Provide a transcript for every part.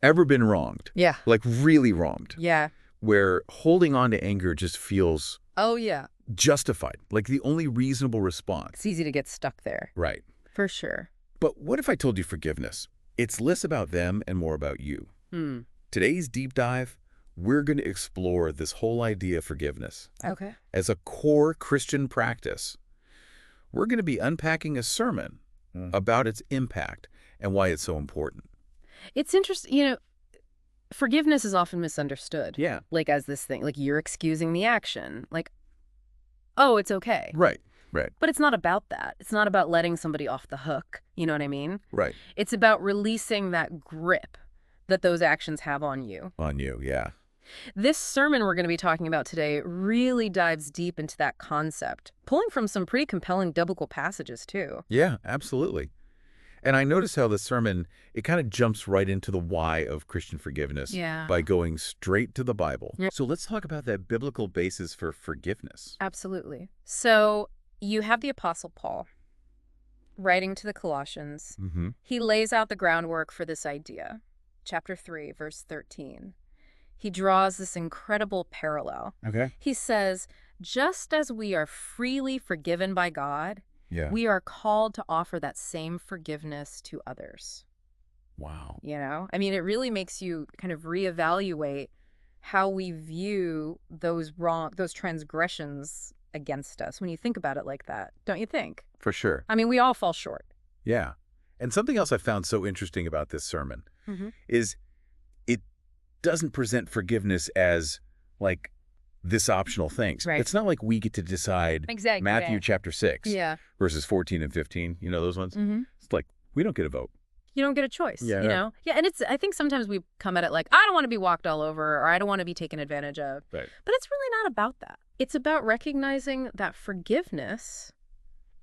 ever been wronged, Yeah. like really wronged, Yeah. where holding on to anger just feels Oh, yeah. justified, like the only reasonable response. It's easy to get stuck there. Right. For sure. But what if I told you forgiveness? It's less about them and more about you. Hmm. Today's deep dive, we're going to explore this whole idea of forgiveness Okay. as a core Christian practice. We're going to be unpacking a sermon about its impact and why it's so important. It's interesting, forgiveness is often misunderstood. Yeah. Like as this thing, like you're excusing the action. Like, oh, it's okay. Right. Right. But it's not about that. It's not about letting somebody off the hook. You know what I mean? Right. It's about releasing that grip that those actions have on you. On you, yeah. This sermon we're going to be talking about today really dives deep into that concept, pulling from some pretty compelling biblical passages, too. Yeah, absolutely. And I notice how the sermon, it kind of jumps right into the why of Christian forgiveness by going straight to the Bible. Yeah. So let's talk about that biblical basis for forgiveness. Absolutely. So you have the Apostle Paul writing to the Colossians. Mm-hmm. He lays out the groundwork for this idea. Chapter 3, verse 13. He draws this incredible parallel. Okay. He says, just as we are freely forgiven by God, Yeah. we are called to offer that same forgiveness to others. Wow. I mean, it really makes you kind of reevaluate how we view those transgressions against us when you think about it like that, don't you think? For sure. I mean, we all fall short. Yeah. And something else I found so interesting about this sermon is it doesn't present forgiveness as like this optional thing. Right. It's not like we get to decide Exactly. Matthew chapter 6 Yeah. verses 14 and 15. You know those ones? It's like we don't get a vote. You don't get a choice, Yeah. Yeah, and I think sometimes we come at it like, I don't want to be walked all over or I don't want to be taken advantage of. Right. But it's really not about that. It's about recognizing that forgiveness,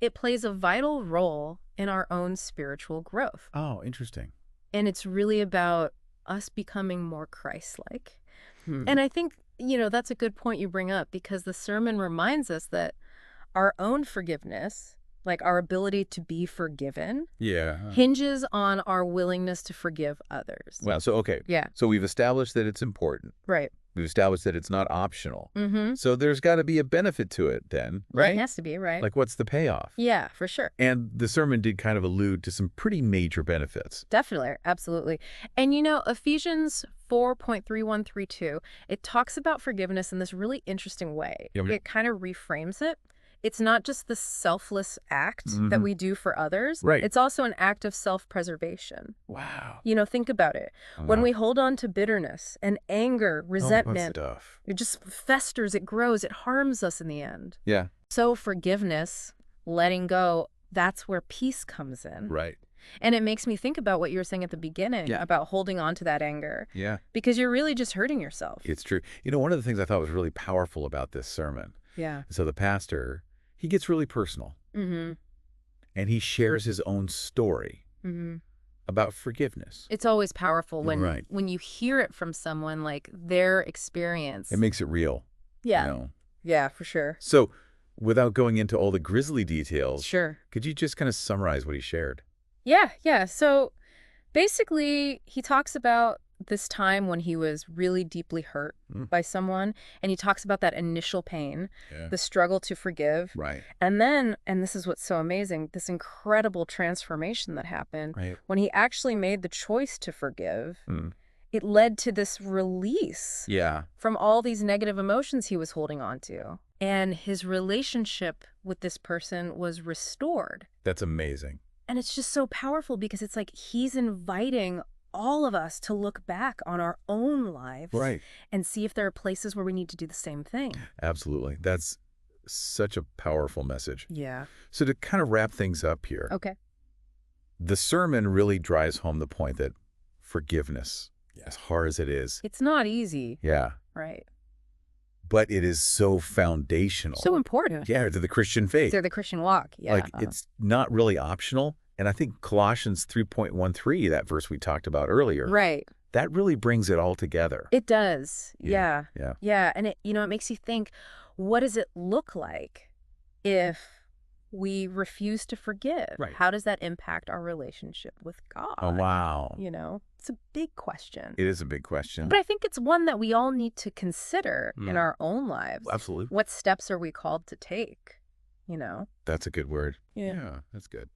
it plays a vital role in our own spiritual growth. Oh, interesting. And it's really about us becoming more Christ-like. And I think, that's a good point you bring up because the sermon reminds us that our own forgiveness, like our ability to be forgiven, hinges on our willingness to forgive others. Well, so, okay. Yeah. So we've established that it's important. Right. We've established that it's not optional. So there's got to be a benefit to it then, right? It has to be, right? Like what's the payoff? Yeah, for sure. And the sermon did kind of allude to some pretty major benefits. Definitely. Absolutely. And Ephesians 4.3132, it talks about forgiveness in this really interesting way. Yeah, it kind of reframes it. It's not just the selfless act that we do for others. Right. It's also an act of self-preservation. Wow. Think about it. When we hold on to bitterness and anger, resentment, it just festers, it grows, it harms us in the end. Yeah. So forgiveness, letting go, that's where peace comes in. Right. And it makes me think about what you were saying at the beginning about holding on to that anger. Yeah. Because you're really just hurting yourself. It's true. One of the things I thought was really powerful about this sermon. Yeah. So the pastor, he gets really personal. And he shares his own story about forgiveness. It's always powerful when Right. when you hear it from someone, like their experience. It makes it real. Yeah. Yeah, for sure. So without going into all the grisly details, Sure. could you just kind of summarize what he shared? Yeah. So basically, he talks about this time when he was really deeply hurt by someone, and he talks about that initial pain, the struggle to forgive. Right. And then, and this is what's so amazing, this incredible transformation that happened when he actually made the choice to forgive. It led to this release from all these negative emotions he was holding on to. And his relationship with this person was restored. That's amazing. And it's just so powerful because it's like he's inviting all of us to look back on our own lives and see if there are places where we need to do the same thing. Absolutely. That's such a powerful message. Yeah. So to kind of wrap things up here, the sermon really drives home the point that forgiveness, as hard as it is, it's not easy. Yeah. Right. But it is so foundational. So important. Yeah, to the Christian faith. To the Christian walk. Yeah. Like it's not really optional. And I think Colossians 3.13, that verse we talked about earlier, that really brings it all together. It does. Yeah. And it, it makes you think, what does it look like if we refuse to forgive? How does that impact our relationship with God? Oh, wow. It's a big question. It is a big question. But I think it's one that we all need to consider in our own lives. Absolutely. What steps are we called to take, you know? That's a good word. Yeah, that's good.